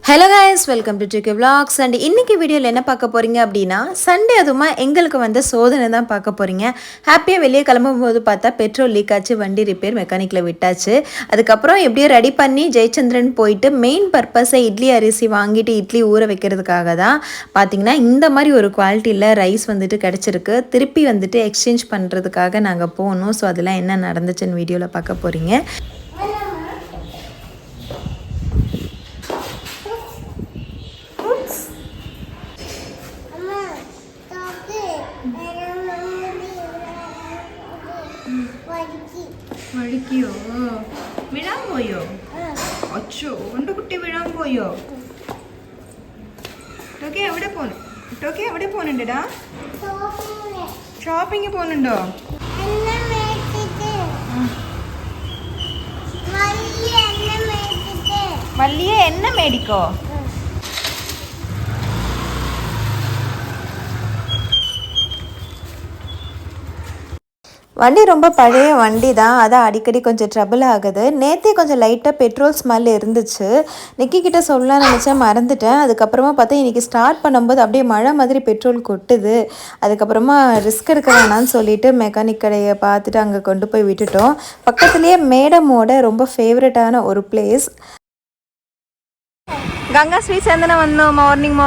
Hello guys, welcome to DK vlogs. And இன்னைக்கு வீடியோவில் என்ன பார்க்க போகிறீங்க அப்படின்னா, சண்டே அதுமா எங்களுக்கு வந்து சோதனை தான் பார்க்க போகிறீங்க. ஹாப்பியாக வெளியே கிளம்பும்போது பார்த்தா பெட்ரோல் லீக் ஆச்சு, வண்டி ரிப்பேர் மெக்கானிக்கில் விட்டாச்சு. அதுக்கப்புறம் எப்படியோ ரெடி பண்ணி ஜெயச்சந்திரன் போயிட்டு மெயின் பர்பஸை இட்லி அரிசி வாங்கிட்டு இட்லி ஊற வைக்கிறதுக்காக தான். பார்த்தீங்கன்னா இந்த மாதிரி ஒரு குவாலிட்டியில் ரைஸ் வந்துட்டு கிடச்சிருக்கு. திருப்பி வந்துட்டு எக்ஸ்சேஞ்ச் பண்ணுறதுக்காக நாங்கள் போகணும். ஸோ அதெல்லாம் என்ன நடந்துச்சுன்னு வீடியோவில் பார்க்க போகிறீங்க. വഴിക്കോ വിഴാൻ പോയോ? അച്ചോ എൻ്റെ കുട്ടി വിഴാൻ പോയോ? ടോക്കി എവിടെ പോണുണ്ടടാ? ഷോപ്പിംഗ് പോകുന്നുണ്ടോ? വലിയ എണ്ണ മേടിക്കോ? வண்டி ரொம்ப பழைய வண்டி தான், அதான் அடிக்கடி கொஞ்சம் ட்ரபிள் ஆகுது. நேற்றே கொஞ்சம் லைட்டாக பெட்ரோல் ஸ்மெல் இருந்துச்சு. நிக்கிக்கிட்ட சொல்லலாம் நினச்சேன், மறந்துட்டேன். அதுக்கப்புறமா பார்த்தா இன்றைக்கி ஸ்டார்ட் பண்ணும்போது அப்படியே மழை மாதிரி பெட்ரோல் கொட்டுது. அதுக்கப்புறமா ரிஸ்க் எடுக்க வேணான்னு சொல்லிவிட்டு மெக்கானிக் கடையை பார்த்துட்டு அங்கே கொண்டு போய் விட்டுட்டோம். பக்கத்துலேயே மேடமோட ரொம்ப ஃபேவரட்டான ஒரு பிளேஸ். கங்கா ஸ்வீட்ஸ் எந்தன வந்தோம் மார்னிங்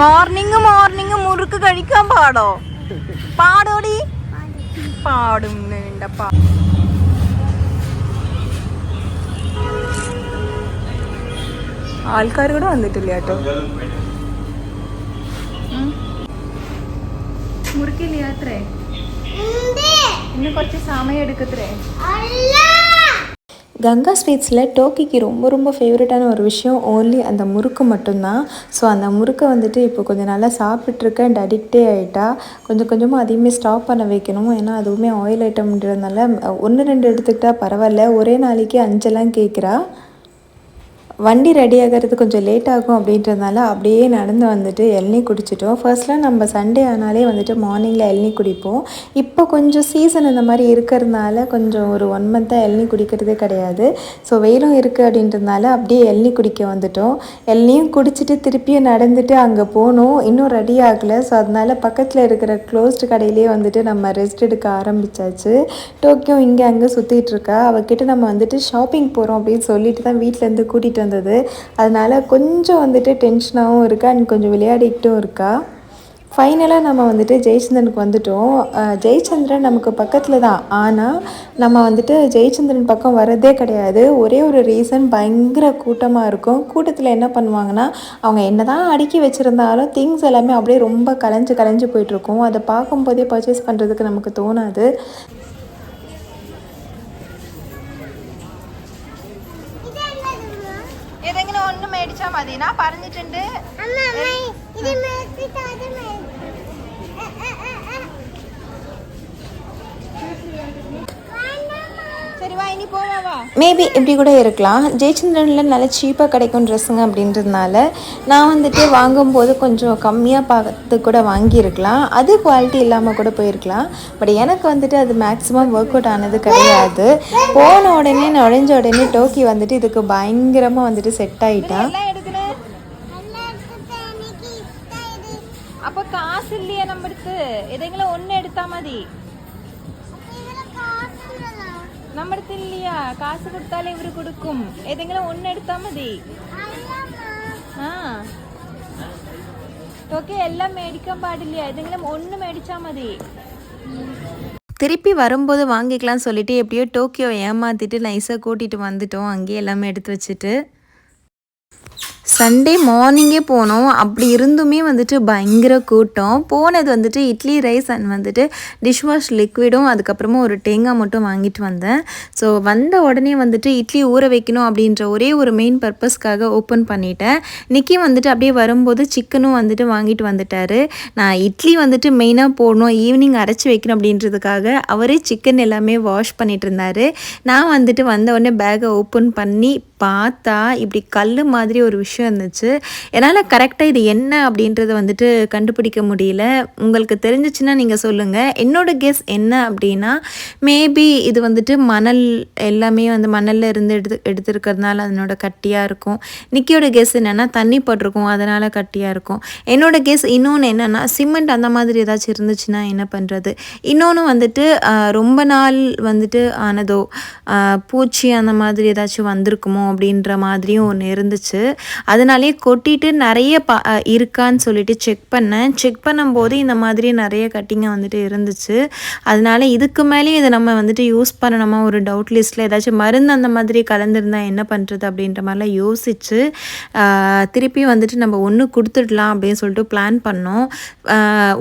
മോർണിംഗ് മുറുക്ക് കഴിക്കാൻ പാടോടി പാടും. ആൾക്കാർ കൂടെ വന്നിട്ടില്ല കേട്ടോ. മുറുക്കില്ല അത്രേ, ഇന്ന് കുറച്ച് സമയം എടുക്കത്രേ. கங்கா ஸ்வீட்ஸில் டோக்கிக்கு ரொம்ப ஃபேவரட்டான ஒரு விஷயம் ஓன்லி அந்த முறுக்கு மட்டும்தான். ஸோ அந்த முறுக்கை வந்துட்டு இப்போ கொஞ்சம் நல்லா சாப்பிட்ருக்கேன் அண்ட் அடிக்டே ஆகிட்டா. கொஞ்சமாக அதையுமே ஸ்டாப் பண்ண வைக்கணும். ஏன்னா அதுவுமே ஆயில் ஐட்டம்ன்றதுனால 1-2 எடுத்துக்கிட்டால் பரவாயில்ல, ஒரே நாளைக்கு 5 கேட்குறா. வண்டி ரெடி ஆகிறது கொஞ்சம் லேட் ஆகும் அப்படின்றதுனால அப்படியே நடந்து வந்துட்டு இளநீ குடிச்சிட்டோம். ஃபர்ஸ்ட்லாம் நம்ம சண்டே ஆனாலே வந்துட்டு மார்னிங்கில் இளநீ குடிப்போம். இப்போ கொஞ்சம் சீசன் இந்த மாதிரி இருக்கிறதுனால கொஞ்சம் ஒரு 1 மந்த்தாக இளநீ குடிக்கிறதே கிடையாது. ஸோ வெயிலும் இருக்குது அப்படின்றதுனால அப்படியே இளநீ குடிக்க வந்துட்டோம். இளநியும் குடிச்சிட்டு திருப்பியும் நடந்துட்டு அங்கே போகணும். இன்னும் ரெடி ஆகலை. ஸோ அதனால் பக்கத்தில் இருக்கிற க்ளோஸ்டு கடையிலேயே வந்துட்டு நம்ம ரெஸ்ட் எடுக்க ஆரம்பித்தாச்சு. டோக்கியோ இங்கே அங்கே சுற்றிட்டு இருக்கா. அவகிட்ட நம்ம வந்துட்டு ஷாப்பிங் போகிறோம் அப்படின்னு சொல்லிட்டு தான் வீட்டிலேருந்து கூட்டிகிட்டு வந்தது. அதனால் கொஞ்சம் வந்துட்டு டென்ஷனாகவும் இருக்கா அண்ட் கொஞ்சம் விளையாடிக்கிட்டும் இருக்கா. ஃபைனலாக நம்ம வந்துட்டு ஜெயச்சந்திரனுக்கு வந்துட்டோம். ஜெயச்சந்திரன் நமக்கு பக்கத்தில் தான், ஆனால் நம்ம வந்துட்டு ஜெயச்சந்திரன் பக்கம் வரதே கிடையாது. ஒரே ஒரு ரீசன், பயங்கர கூட்டமாக இருக்கும். கூட்டத்தில் என்ன பண்ணுவாங்கன்னா, அவங்க என்ன தான் அடுக்கி வச்சுருந்தாலும் திங்ஸ் எல்லாமே அப்படியே ரொம்ப கலைஞ்சு போயிட்டுருக்கும். அதை பார்க்கும்போதே பர்ச்சேஸ் பண்ணுறதுக்கு நமக்கு தோணாது. ഏതെങ്കിലും ഒന്ന് മേടിച്ചാൽ മതി. ഞാൻ പറഞ്ഞിട്ടുണ്ട്. மேபி இப்படி கூட இருக்கலாம். ஜெயச்சந்திரனில் நல்ல சீப்பாக கிடைக்கும் ட்ரெஸ்ஸுங்க அப்படின்றதுனால நான் வந்துட்டு வாங்கும்போது கொஞ்சம் கம்மியாக பார்த்து கூட வாங்கியிருக்கலாம். அது குவாலிட்டி இல்லாமல் கூட போயிருக்கலாம். பட் எனக்கு வந்துட்டு அது மேக்ஸிமம் ஒர்க் அவுட் ஆனது கிடையாது. போன உடனே நுழைஞ்ச உடனே டோக்கி வந்துட்டு இதுக்கு பயங்கரமாக வந்துட்டு செட் ஆகிட்டான். அப்போ காசு இல்லையா நம்ம எடுத்து? எதெങ്കിലും ஒன்று எடுத்தா மதி. நம்மടുത്ത് இல்லையா? காசு கொடுத்தாலே இவரு கொடுக்கும். ஏதெങ്കിലും ஒன்று எடுத்தா மதி. ஓகே, எல்லாம் மேடிക്കാൻ പാടില്ല. ஏதெങ്കിലും ஒன்று மேடிச்சா மதி. திருப்பி வரும்போது வாங்கிக்கலாம்னு சொல்லிட்டு எப்படியோ டோக்கியோ ஏமாற்றிட்டு நைஸாக கூட்டிகிட்டு வந்துட்டோம். அங்கேயே எல்லாமே எடுத்து வச்சுட்டு சண்டே மார்னிங்கே போனோம். அப்படி இருந்துமே வந்துட்டு பயங்கர கூட்டம். போனது வந்துட்டு இட்லி ரைஸ் அண்ட் வந்துட்டு டிஷ்வாஷ் லிக்விடும் அதுக்கப்புறமா ஒரு தேங்காய் மட்டும் வாங்கிட்டு வந்தேன். ஸோ வந்த உடனே வந்துட்டு இட்லி ஊற வைக்கணும் அப்படின்ற ஒரே ஒரு மெயின் பர்பஸ்க்காக ஓப்பன் பண்ணிட்டேன். நிக்கி வந்துட்டு அப்படியே வரும்போது சிக்கனும் வந்துட்டு வாங்கிட்டு வந்துட்டார். நான் இட்லி வந்துட்டு மெயினாக போடணும், ஈவினிங் அரைச்சி வைக்கணும் அப்படின்றதுக்காக அவரே சிக்கன் எல்லாமே வாஷ் பண்ணிட்டு இருந்தார். நான் வந்துட்டு வந்த உடனே பேக்கை ஓப்பன் பண்ணி பார்த்தா இப்படி கல் மாதிரி ஒரு விஷயம் இருந்துச்சு. என்னால் கரெக்டாக இது என்ன அப்படின்றத வந்துட்டு கண்டுபிடிக்க முடியல. உங்களுக்கு தெரிஞ்சிச்சுன்னா நீங்கள் சொல்லுங்கள். என்னோட கெஸ் என்ன அப்படின்னா, மேபி இது வந்துட்டு மணல் எல்லாமே வந்து மணல்ல இருந்து எடுத்துருக்கிறதுனால அதனோட கட்டியாக இருக்கும். நிக்கியோட கெஸ் என்னென்னா தண்ணி பட்டிருக்கும் அதனால் கட்டியாக இருக்கும். என்னோட கெஸ் இன்னொன்று என்னென்னா சிமெண்ட் அந்த மாதிரி ஏதாச்சும் இருந்துச்சுன்னா என்ன பண்ணுறது. இன்னொன்று வந்துட்டு ரொம்ப நாள் வந்துட்டு ஆனதோ பூச்சி அந்த மாதிரி ஏதாச்சும் வந்திருக்குமோ அப்படின்ற மாதிரியும் ஒன்று இருந்துச்சு. அதனாலே கொட்டிட்டு நிறைய இருக்கான்னு சொல்லிட்டு செக் பண்ணும்போது இந்த மாதிரி நிறைய கட்டிங்க வந்துட்டு இருந்துச்சு. அதனால இதுக்கு மேலேயும் இதை நம்ம வந்துட்டு யூஸ் பண்ணணுமா ஒரு டவுட் லிஸ்ட்டில் ஏதாச்சும் மருந்து அந்த மாதிரி கலந்துருந்தா என்ன பண்ணுறது அப்படின்ற மாதிரிலாம் யோசிச்சு திருப்பி வந்துட்டு நம்ம ஒன்று கொடுத்துடலாம் அப்படின்னு சொல்லிட்டு பிளான் பண்ணோம்.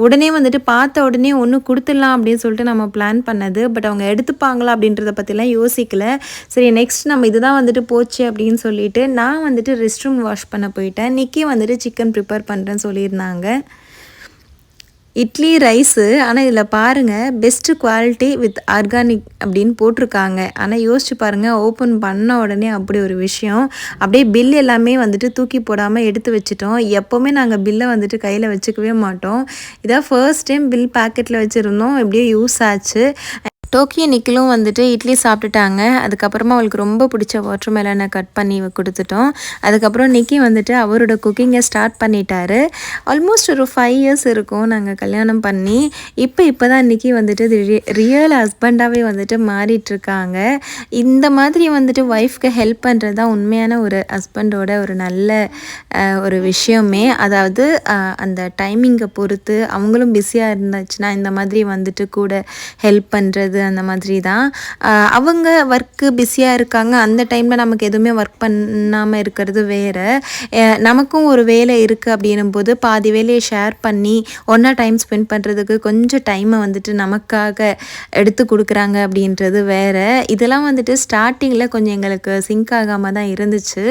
உடனே வந்துட்டு பார்த்த உடனே ஒன்று கொடுத்துடலாம் அப்படின்னு சொல்லிட்டு நம்ம பிளான் பண்ணது. பட் அவங்க எடுத்துப்பாங்களா அப்படின்றத பற்றிலாம் யோசிக்கல. சரி நெக்ஸ்ட் நம்ம இதுதான் வந்துட்டு போச்சு அப்படின்னு சொல்லிட்டு நான் வந்துட்டு ரெஸ்ட் ரூம் வாஷ் பண்ண போயிட்டேன். நிக்கி வந்துட்டு சிக்கன் ப்ரிப்பேர் பண்ணுறேன்னு சொல்லியிருந்தாங்க. இட்லி ரைஸு. ஆனால் இதில் பாருங்கள் பெஸ்ட்டு குவாலிட்டி வித் ஆர்கானிக் அப்படின்னு போட்டிருக்காங்க. ஆனால் யோசிச்சு பாருங்கள், ஓப்பன் பண்ண உடனே அப்படி ஒரு விஷயம். அப்படியே பில் எல்லாமே வந்துட்டு தூக்கி போடாமல் எடுத்து வச்சுட்டோம். எப்போவுமே நாங்கள் பில்லை வந்துட்டு கையில் வச்சுக்கவே மாட்டோம். இதான் ஃபர்ஸ்ட் டைம் பில் பேக்கெட்டில் வச்சுருந்தோம். எப்படியோ யூஸ் ஆச்சு. டோக்கியோ நிக்கிலும் வந்துட்டு இட்லி சாப்பிட்டுட்டாங்க. அதுக்கப்புறமா அவளுக்கு ரொம்ப பிடிச்ச வாட்டர் மெலனை கட் பண்ணி கொடுத்துட்டோம். அதுக்கப்புறம் நிக்கி வந்துட்டு அவரோட குக்கிங்கை ஸ்டார்ட் பண்ணிட்டாரு. ஆல்மோஸ்ட் ஒரு 5 இயர்ஸ் இருக்கும் நாங்கள் கல்யாணம் பண்ணி. இப்போ தான் நிக்கி வந்துட்டு ரியல் ஹஸ்பண்டாகவே வந்துட்டு மாறிட்டுருக்காங்க. இந்த மாதிரி வந்துட்டு ஒய்ஃப்க்கு ஹெல்ப் பண்ணுறது தான் உண்மையான ஒரு ஹஸ்பண்டோட ஒரு நல்ல ஒரு விஷயமே. அதாவது அந்த டைமிங்கை பொறுத்து அவங்களும் பிஸியாக இருந்துச்சுன்னா இந்த மாதிரி வந்துட்டு கூட ஹெல்ப் பண்ணுறது அந்த மாதிரி தான். அவங்க ஒர்க்கு பிஸியாக இருக்காங்க, அந்த டைமில் நமக்கு எதுவுமே ஒர்க் பண்ணாமல் இருக்கிறது வேறு. நமக்கும் ஒரு வேலை இருக்குது அப்படின்னும் போது பாதி வேலையை ஷேர் பண்ணி ஒன்றா டைம் ஸ்பெண்ட் பண்ணுறதுக்கு கொஞ்சம் டைமை வந்துட்டு நமக்காக எடுத்து கொடுக்குறாங்க அப்படின்றது வேறு. இதெல்லாம் வந்துட்டு ஸ்டார்டிங்கில் கொஞ்சம் எங்களுக்கு சிங்க் ஆகாமல் தான் இருந்துச்சு.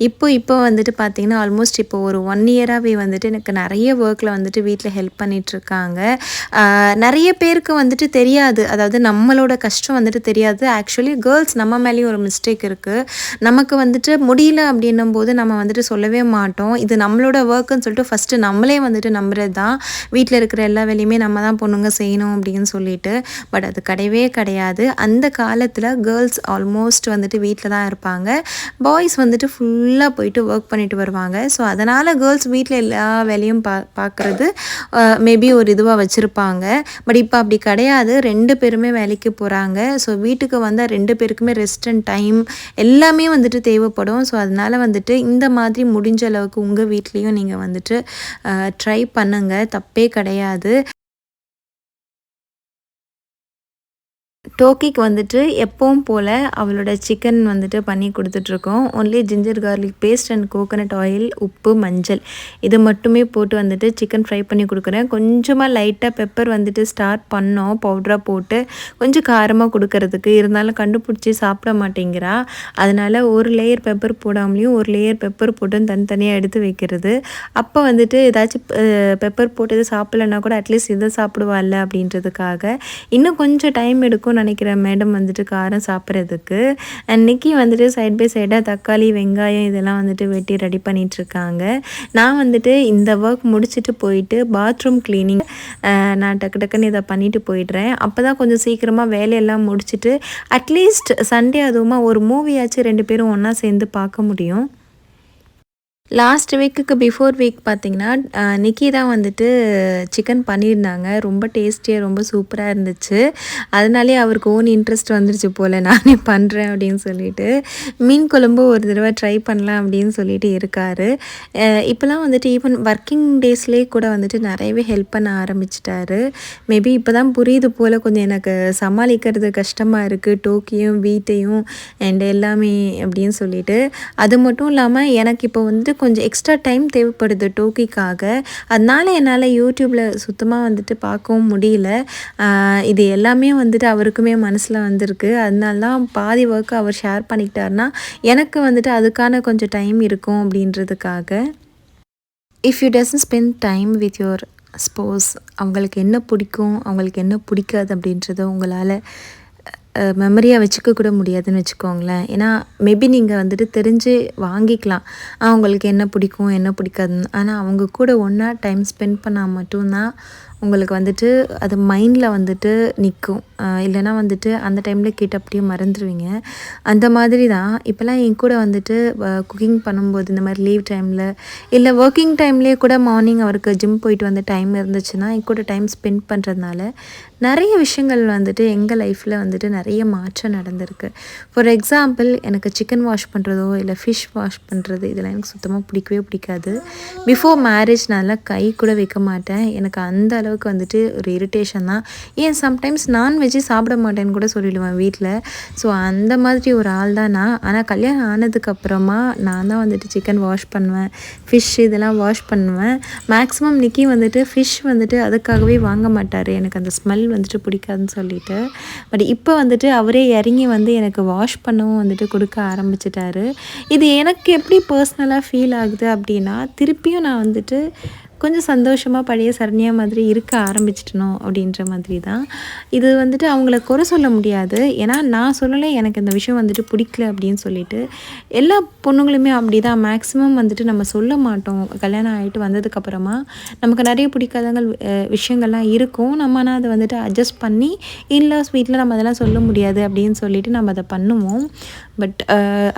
இப்போ வந்துட்டு பார்த்திங்கன்னா ஆல்மோஸ்ட் இப்போ ஒரு 1 இயராகவே வந்துட்டு எனக்கு நிறைய ஒர்க்கில் வந்துட்டு வீட்டில் ஹெல்ப் பண்ணிகிட்ருக்காங்க. நிறைய பேருக்கு வந்துட்டு தெரியாது, அதாவது நம்மளோட கஷ்டம் வந்துட்டு தெரியாது. ஆக்சுவலி கேர்ள்ஸ் நம்ம மேலேயும் ஒரு மிஸ்டேக் இருக்குது. நமக்கு வந்துட்டு முடியல அப்படின்னும் போது நம்ம வந்துட்டு சொல்லவே மாட்டோம். இது நம்மளோட ஒர்க்குன்னு சொல்லிட்டு ஃபஸ்ட்டு நம்மளே வந்துட்டு நம்புறது தான். வீட்டில் இருக்கிற எல்லா வேலையுமே நம்ம தான் பொண்ணுங்க செய்யணும் அப்படின்னு சொல்லிட்டு. பட் அது கிடையவே கிடையாது. அந்த காலத்தில் கேர்ள்ஸ் ஆல்மோஸ்ட் வந்துட்டு வீட்டில் தான் இருப்பாங்க. பாய்ஸ் வந்துட்டு ஃபுல்லாக போயிட்டு ஒர்க் பண்ணிட்டு வருவாங்க. ஸோ அதனால் கேர்ள்ஸ் வீட்டில் எல்லா வேலையும் பார்க்குறது மேபி ஒரு இதுவாக வச்சுருப்பாங்க. பட் இப்போ அப்படி கிடையாது. 2 பேருமே வேலைக்கு போகிறாங்க. ஸோ வீட்டுக்கு வந்தால் 2 பேருக்குமே ரெஸ்ட் அண்ட் டைம் எல்லாமே வந்துட்டு தேவைப்படும். ஸோ அதனால் வந்துட்டு இந்த மாதிரி முடிஞ்ச அளவுக்கு உங்கள் வீட்லேயும் நீங்கள் வந்துட்டு ட்ரை பண்ணுங்கள், தப்பே கிடையாது. டோக்கிக்கு வந்துட்டு எப்பவும் போல் அவளோட சிக்கன் வந்துட்டு பண்ணி கொடுத்துட்ருக்கோம். Only ginger garlic paste and coconut oil, உப்பு, மஞ்சள் இது மட்டுமே போட்டு வந்துட்டு சிக்கன் ஃப்ரை பண்ணி கொடுக்குறேன். கொஞ்சமாக லைட்டாக பெப்பர் வந்துட்டு ஸ்டார்ட் பண்ணோம் பவுடராக போட்டு கொஞ்சம் காரமாக கொடுக்கறதுக்கு. இருந்தாலும் கண்டுபிடிச்சி சாப்பிட மாட்டேங்கிறா. அதனால் ஒரு லேயர் பெப்பர் போடாமலேயும் ஒரு லேயர் பெப்பர் போட்டு தனித்தனியாக எடுத்து வைக்கிறது. அப்போ வந்துட்டு ஏதாச்சும் பெப்பர் போட்டு எது சாப்பிட்லன்னா கூட அட்லீஸ்ட் இதை சாப்பிடுவாள்ல அப்படின்றதுக்காக. இன்னும் கொஞ்சம் டைம் எடுக்கும் நினைக்கிறேன் மேடம் வந்துட்டு காரம் சாப்பிட்றதுக்கு. அன்னைக்கு வந்துட்டு சைட் பை சைடாக தக்காளி, வெங்காயம் இதெல்லாம் வந்துட்டு வெட்டி ரெடி பண்ணிகிட்ருக்காங்க. நான் வந்துட்டு இந்த ஒர்க் முடிச்சுட்டு போயிட்டு பாத்ரூம் க்ளீனிங் நான் டக்குன்னு இதை பண்ணிவிட்டு போயிடுறேன். அப்போ தான் கொஞ்சம் சீக்கிரமாக வேலையெல்லாம் முடிச்சுட்டு அட்லீஸ்ட் சண்டே அதுவுமா ஒரு மூவியாச்சும் 2 பேரும் ஒன்றா சேர்ந்து பார்க்க முடியும். லாஸ்ட் வீக்குக்கு பிஃபோர் வீக் பார்த்திங்கன்னா நிக்கி தான் வந்துட்டு சிக்கன் பண்ணியிருந்தாங்க. ரொம்ப டேஸ்டியாக ரொம்ப சூப்பராக இருந்துச்சு. அதனாலே அவருக்கு ஓன் இன்ட்ரெஸ்ட் வந்துருச்சு போல், நானே பண்ணுறேன் அப்படின்னு சொல்லிட்டு. மீன் குழம்பு ஒரு தடவை ட்ரை பண்ணலாம் அப்படின்னு சொல்லிட்டு இருக்கார். இப்போலாம் வந்துட்டு ஈவன் ஒர்க்கிங் டேஸ்லேயே கூட வந்துட்டு நிறையவே ஹெல்ப் பண்ண ஆரம்பிச்சிட்டாரு. மேபி இப்போ தான் புரியுது போல், கொஞ்சம் எனக்கு சமாளிக்கிறது கஷ்டமாக இருக்குது டோக்கியும் வீட்டையும் அண்ட் எல்லாமே அப்படின்னு சொல்லிட்டு. அது மட்டும் இல்லாமல் எனக்கு இப்போ வந்துட்டு கொஞ்சம் எக்ஸ்ட்ரா டைம் தேவைப்படுது டோக்கிக்காக. அதனால என்னால் யூடியூப்பில் சுத்தமாக வந்துட்டு பார்க்கவும் முடியல. இது எல்லாமே வந்துட்டு அவருக்குமே மனசில் வந்திருக்கு. அதனால தான் பாதி ஒர்க்கு அவர் ஷேர் பண்ணிக்கிட்டாருன்னா எனக்கு வந்துட்டு அதுக்கான கொஞ்சம் டைம் இருக்கும் அப்படின்றதுக்காக. If you doesn't spend time with your ஸ்போஸ், அவங்களுக்கு என்ன பிடிக்கும் அவங்களுக்கு என்ன பிடிக்காது அப்படின்றத உங்களால் மெமரியாக வச்சுக்க கூட முடியாதுன்னு வச்சுக்கோங்களேன். ஏன்னா மேபி நீங்கள் வந்துட்டு தெரிஞ்சு வாங்கிக்கலாம், உங்களுக்கு என்ன பிடிக்கும் என்ன பிடிக்காதுன்னு. ஆனால் அவங்க கூட ஒன்றா டைம் ஸ்பெண்ட் பண்ணால் மட்டும்தான் உங்களுக்கு வந்துட்டு அது மைண்டில் வந்துட்டு நிற்கும். இல்லைனா வந்துட்டு அந்த டைமில் கேட்டு அப்படியே மறந்துடுவீங்க. அந்த மாதிரி தான் இப்போலாம் என் கூட வந்துட்டு குக்கிங் பண்ணும்போது இந்த மாதிரி லீவ் டைமில் இல்லை ஒர்க்கிங் டைம்லேயே கூட மார்னிங் அவருக்கு ஜிம் போயிட்டு வந்து டைம் இருந்துச்சுன்னா என் கூட டைம் ஸ்பெண்ட் பண்ணுறதுனால நிறைய விஷயங்கள் வந்துட்டு எங்கள் லைஃப்பில் வந்துட்டு நிறைய மாற்றம் நடந்திருக்கு. ஃபார் எக்ஸாம்பிள், எனக்கு சிக்கன் வாஷ் பண்ணுறதோ இல்லை ஃபிஷ் வாஷ் பண்ணுறது இதெல்லாம் எனக்கு சுத்தமாக பிடிக்கவே பிடிக்காது. பிஃபோர் மேரேஜ் நல்லா கை கூட வைக்க மாட்டேன். எனக்கு அந்த அளவுக்கு வந்துட்டு ஒரு இரிட்டேஷன் தான். ஏன் சம்டைம்ஸ் நான்வெஜ்ஜே சாப்பிட மாட்டேன்னு கூட சொல்லிடுவேன் வீட்டில். ஸோ அந்த மாதிரி ஒரு ஆள் தான் நான். ஆனால் கல்யாணம் ஆனதுக்கப்புறமா நான் தான் வந்துட்டு சிக்கன் வாஷ் பண்ணுவேன், ஃபிஷ் இதெல்லாம் வாஷ் பண்ணுவேன். மேக்ஸிமம் நிக்கி வந்துட்டு ஃபிஷ் வந்துட்டு அதுக்காகவே வாங்க மாட்டார், எனக்கு அந்த ஸ்மெல் வந்துட்டு பிடிக்காதுன்னு சொல்லிட்டு. பட் இப்போ வந்துட்டு அவரே இறங்கி வந்து எனக்கு வாஷ் பண்ணவும் வந்துட்டு கொடுக்க ஆரம்பிச்சிட்டாரு. இது எனக்கு எப்படி பர்சனலாக ஃபீல் ஆகுது அப்படின்னா, திருப்பியும் நான் வந்துட்டு கொஞ்சம் சந்தோஷமாக பழைய சரண்யா மாதிரி இருக்க ஆரம்பிச்சிட்டணும் அப்படின்ற மாதிரி தான். இது வந்துட்டு அவங்கள குறை சொல்ல முடியாது. ஏன்னா நான் சொல்லலை எனக்கு இந்த விஷயம் வந்துட்டு பிடிக்கல அப்படின்னு சொல்லிட்டு. எல்லா பொண்ணுங்களுமே அப்படி தான் மேக்ஸிமம் வந்துட்டு நம்ம சொல்ல மாட்டோம். கல்யாணம் ஆகிட்டு வந்ததுக்கப்புறமா நமக்கு நிறைய பிடிக்காதங்கள் விஷயங்கள்லாம் இருக்கும். நம்ம ஆனால் அதை வந்துட்டு அட்ஜஸ்ட் பண்ணி இன்லாஸ் வீட்டில் நம்ம அதெல்லாம் சொல்ல முடியாது அப்படின்னு சொல்லிட்டு நம்ம அதை பண்ணுவோம். பட்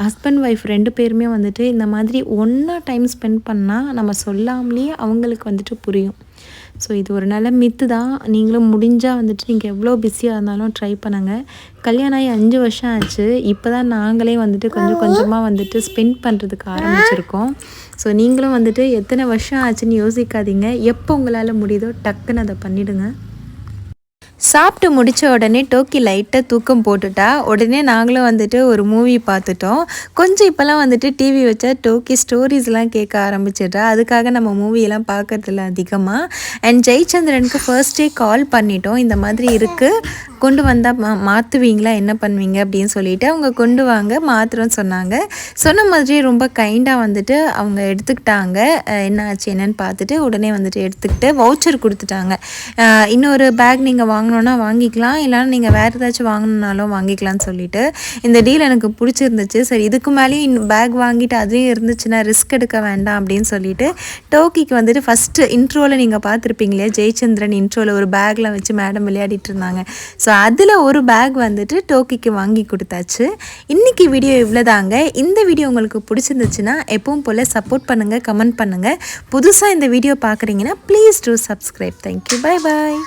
ஹஸ்பண்ட் ஒய்ஃப் 2 பேருமே வந்துட்டு இந்த மாதிரி ஒன்றா டைம் ஸ்பெண்ட் பண்ணால் நம்ம சொல்லாமலேயே அவங்களுக்கு வந்துட்டு புரியும். ஸோ இது ஒரு நல்ல மித்து தான். நீங்களும் முடிஞ்சால் வந்துட்டு நீங்கள் எவ்வளோ பிஸியாக இருந்தாலும் ட்ரை பண்ணுங்கள். கல்யாணம் ஆகி 5 வருஷம் ஆச்சு. இப்போ தான் நாங்களே வந்துட்டு கொஞ்சம் கொஞ்சமாக வந்துட்டு ஸ்பெண்ட் பண்ணுறதுக்கு ஆரம்பிச்சிருக்கோம். ஸோ நீங்களும் வந்துட்டு எத்தனை வருஷம் ஆச்சுன்னு யோசிக்காதீங்க. எப்போ உங்களால் முடியுதோ டக்குன்னு அதை பண்ணிவிடுங்க. சாப்பிட்டு முடித்த உடனே டோக்கி லைட்டாக தூக்கம் போட்டுட்டா. உடனே நாங்களும் வந்துட்டு ஒரு மூவி பார்த்துட்டோம். கொஞ்சம் இப்போல்லாம் வந்துட்டு டிவி வச்சா டோக்கி ஸ்டோரிஸ்லாம் கேட்க ஆரம்பிச்சிடுறா. அதுக்காக நம்ம மூவியெல்லாம் பார்க்குறதில்ல அதிகமாக. அண்ட் ஜெயச்சந்திரனுக்கு ஃபர்ஸ்டே கால் பண்ணிட்டோம், இந்த மாதிரி இருக்குது கொண்டு வந்தால் மாற்றுவீங்களா, என்ன பண்ணுவீங்க அப்படின்னு சொல்லிவிட்டு. அவங்க கொண்டு வாங்க மாற்றுறோன்னு சொன்னாங்க. சொன்ன மாதிரி ரொம்ப கைண்டாக வந்துட்டு அவங்க எடுத்துக்கிட்டாங்க. என்ன ஆச்சு என்னன்னு பார்த்துட்டு உடனே வந்துட்டு எடுத்துக்கிட்டு வவுச்சர் கொடுத்துட்டாங்க. இன்னொரு பேக் நீங்கள் வாங்கணுன்னா வாங்கிக்கலாம், இல்லைனா நீங்கள் வேறு ஏதாச்சும் வாங்கணுன்னாலும் வாங்கிக்கலான்னு சொல்லிட்டு. இந்த டீல் எனக்கு பிடிச்சிருந்துச்சு. சரி இதுக்கு மேலேயும் இன்னும் பேக் வாங்கிட்டு அதுலேயும் இருந்துச்சுன்னா ரிஸ்க் எடுக்க வேண்டாம் அப்படின்னு சொல்லிட்டு டோக்கிக்கு வந்துட்டு ஃபஸ்ட்டு இன்ட்ரோவில் நீங்கள் பார்த்துருப்பீங்களே, ஜெயச்சந்திரன் இன்ட்ரோவில் ஒரு பேக்லாம் வச்சு மேடம் விளையாடிட்டு இருந்தாங்க. ஸோ அதில் ஒரு பேக் வந்துட்டு டோக்கிக்கு வாங்கி கொடுத்தாச்சு. இன்றைக்கி வீடியோ இவ்வளோதாங்க. இந்த வீடியோ உங்களுக்கு பிடிச்சிருந்துச்சுன்னா எப்பவும் போல் சப்போர்ட் பண்ணுங்கள், கமெண்ட் பண்ணுங்கள். புதுசாக இந்த வீடியோ பார்க்குறீங்கன்னா please do subscribe. Thank you, bye bye.